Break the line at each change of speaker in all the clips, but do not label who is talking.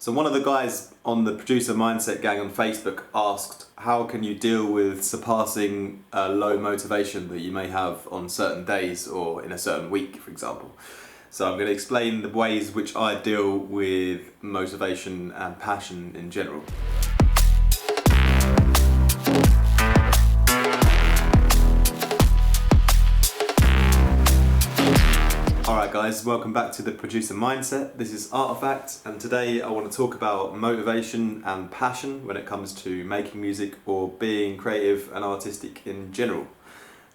So one of the guys on the Producer Mindset Gang on Facebook asked, how can you deal with surpassing a low motivation that you may have on certain days or in a certain week, for example? So I'm going to explain the ways which I deal with motivation and passion in general. Alright guys, welcome back to the Producer Mindset. This is Artifact, and today I want to talk about motivation and passion when it comes to making music or being creative and artistic in general.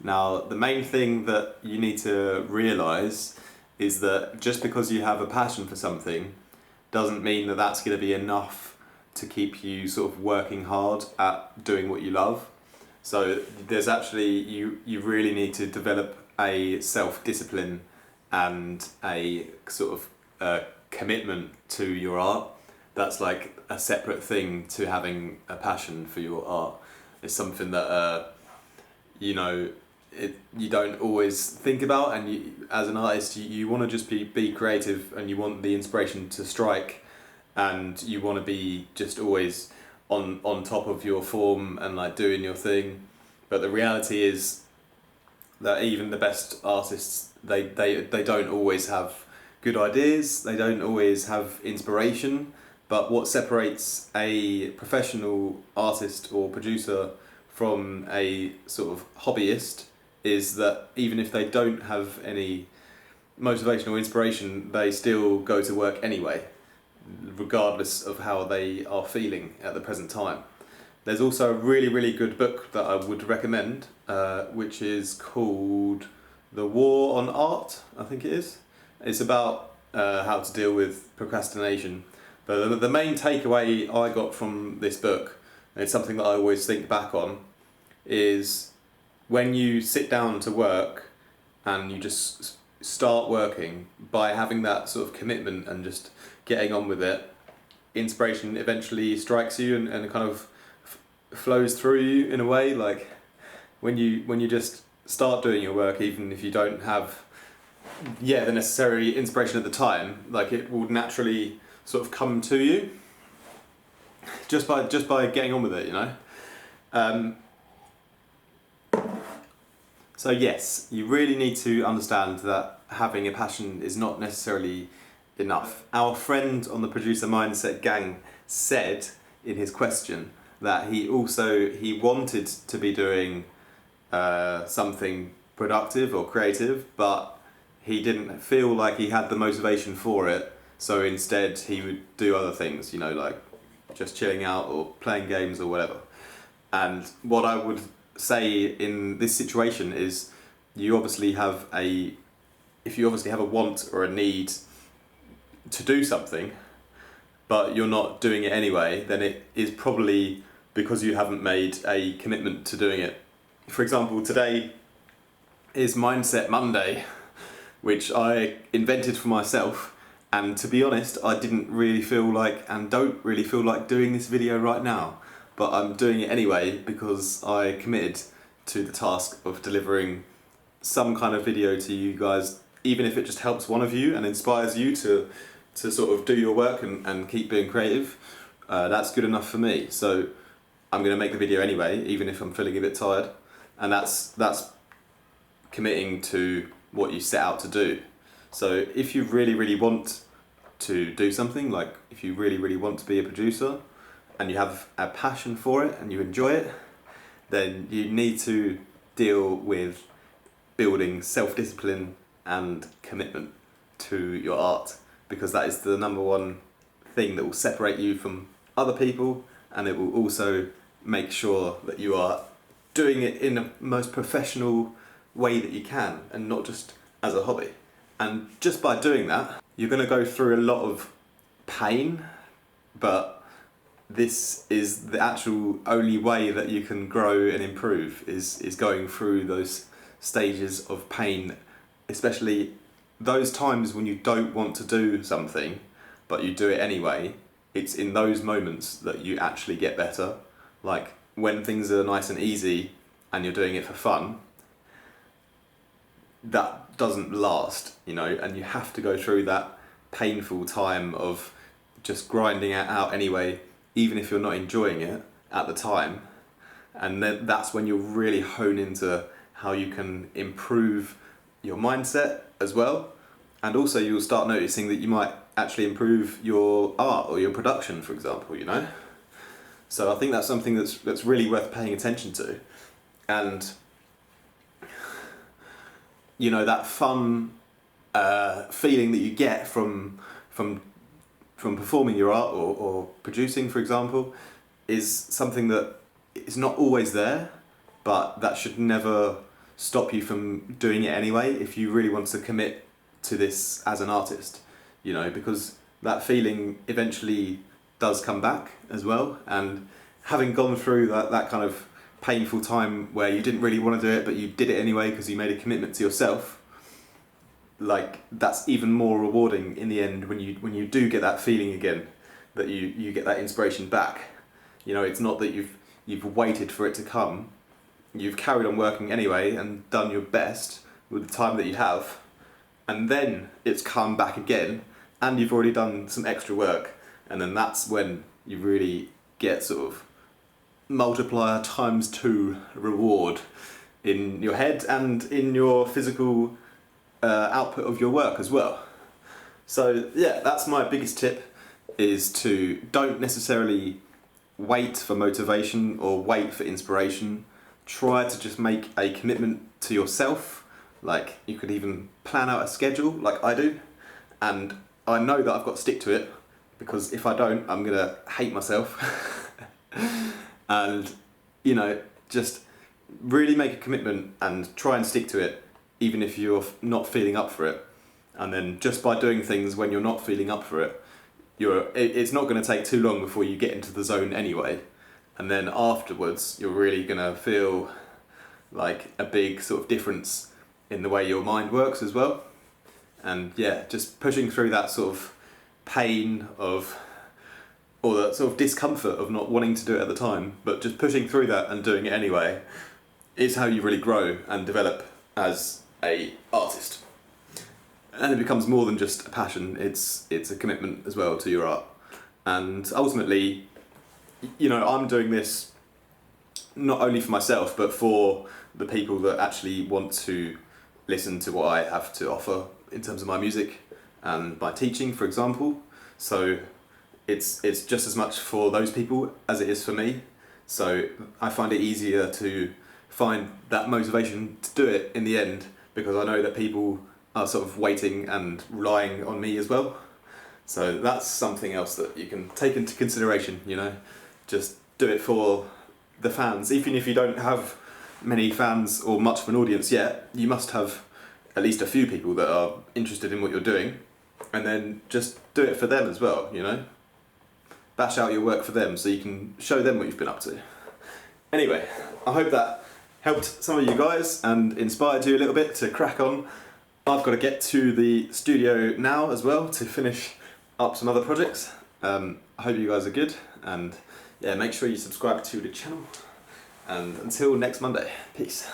Now, the main thing that you need to realise is that just because you have a passion for something doesn't mean that that's going to be enough to keep you sort of working hard at doing what you love. So there's actually, you really need to develop a self-discipline and a sort of commitment to your art. That's like a separate thing to having a passion for your art. It's something that you don't always think about, and you, as an artist, you want to just be creative, and you want the inspiration to strike, and you want to be just always on top of your form and like doing your thing. But the reality is that even the best artists, they don't always have good ideas, they don't always have inspiration. But what separates a professional artist or producer from a sort of hobbyist is that even if they don't have any motivation or inspiration, they still go to work anyway, regardless of how they are feeling at the present time. There's also a really good book that I would recommend, which is called The War on Art, I think it is. It's about how to deal with procrastination. But the main takeaway I got from this book, and it's something that I always think back on, is when you sit down to work and you just start working, by having that sort of commitment and just getting on with it, inspiration eventually strikes you and kind of flows through you in a way. Like when you just start doing your work, even if you don't have the necessary inspiration at the time, like it will naturally sort of come to you just by getting on with it, you know. So yes, you really need to understand that having a passion is not necessarily enough. Our friend on the Producer Mindset Gang said in his question that he wanted to be doing something productive or creative, but he didn't feel like he had the motivation for it, so instead he would do other things, you know, like just chilling out or playing games or whatever. And what I would say in this situation is, if you obviously have a want or a need to do something, but you're not doing it anyway, then it is probably because you haven't made a commitment to doing it. For example, today is Mindset Monday, which I invented for myself, and to be honest, I didn't really feel like, and don't really feel like, doing this video right now, but I'm doing it anyway because I committed to the task of delivering some kind of video to you guys, even if it just helps one of you and inspires you to sort of do your work and keep being creative. That's good enough for me. So I'm going to make the video anyway, even if I'm feeling a bit tired, and that's committing to what you set out to do. So if you really want to do something, like if you really want to be a producer and you have a passion for it and you enjoy it, then you need to deal with building self-discipline and commitment to your art, because that is the number one thing that will separate you from other people, and it will also make sure that you are doing it in the most professional way that you can, and not just as a hobby. And just by doing that, you're going to go through a lot of pain, but this is the actual only way that you can grow and improve, is going through those stages of pain, especially those times when you don't want to do something but you do it anyway. It's in those moments that you actually get better. Like when things are nice and easy and you're doing it for fun, that doesn't last, you know, and you have to go through that painful time of just grinding it out anyway, even if you're not enjoying it at the time. And then that's when you'll really hone into how you can improve your mindset as well. And also you'll start noticing that you might actually improve your art or your production, for example, you know? So I think that's something that's really worth paying attention to. And, you know, that fun feeling that you get from performing your art or producing, for example, is something that is not always there, but that should never stop you from doing it anyway if you really want to commit to this as an artist, you know, because that feeling eventually does come back as well. And having gone through that kind of painful time where you didn't really want to do it but you did it anyway because you made a commitment to yourself, like that's even more rewarding in the end when you do get that feeling again, that you get that inspiration back. You know, it's not that you've waited for it to come. You've carried on working anyway and done your best with the time that you have, and then it's come back again and you've already done some extra work, and then that's when you really get sort of multiplier ×2 reward in your head and in your physical output of your work as well. So yeah, that's my biggest tip, is to don't necessarily wait for motivation or wait for inspiration. Try to just make a commitment to yourself. Like, you could even plan out a schedule like I do, and I know that I've got to stick to it, because if I don't, I'm gonna hate myself. And, you know, just really make a commitment and try and stick to it, even if you're not feeling up for it. And then just by doing things when you're not feeling up for it, it's not going to take too long before you get into the zone anyway. And then afterwards, you're really going to feel like a big sort of difference in the way your mind works as well. And yeah, just pushing through that sort of pain of, or that sort of discomfort of not wanting to do it at the time, but just pushing through that and doing it anyway, is how you really grow and develop as a artist. And it becomes more than just a passion, it's a commitment as well to your art. And ultimately, you know, I'm doing this not only for myself, but for the people that actually want to listen to what I have to offer in terms of my music and my teaching, for example. So it's just as much for those people as it is for me. So I find it easier to find that motivation to do it in the end, because I know that people are sort of waiting and relying on me as well. So that's something else that you can take into consideration, you know. Just do it for the fans. Even if you don't have many fans or much of an audience yet, you must have at least a few people that are interested in what you're doing, and then just do it for them as well, you know. Bash out your work for them so you can show them what you've been up to. Anyway, I hope that helped some of you guys and inspired you a little bit to crack on. I've got to get to the studio now as well to finish up some other projects. I hope you guys are good, and yeah, make sure you subscribe to the channel. And until next Monday, peace.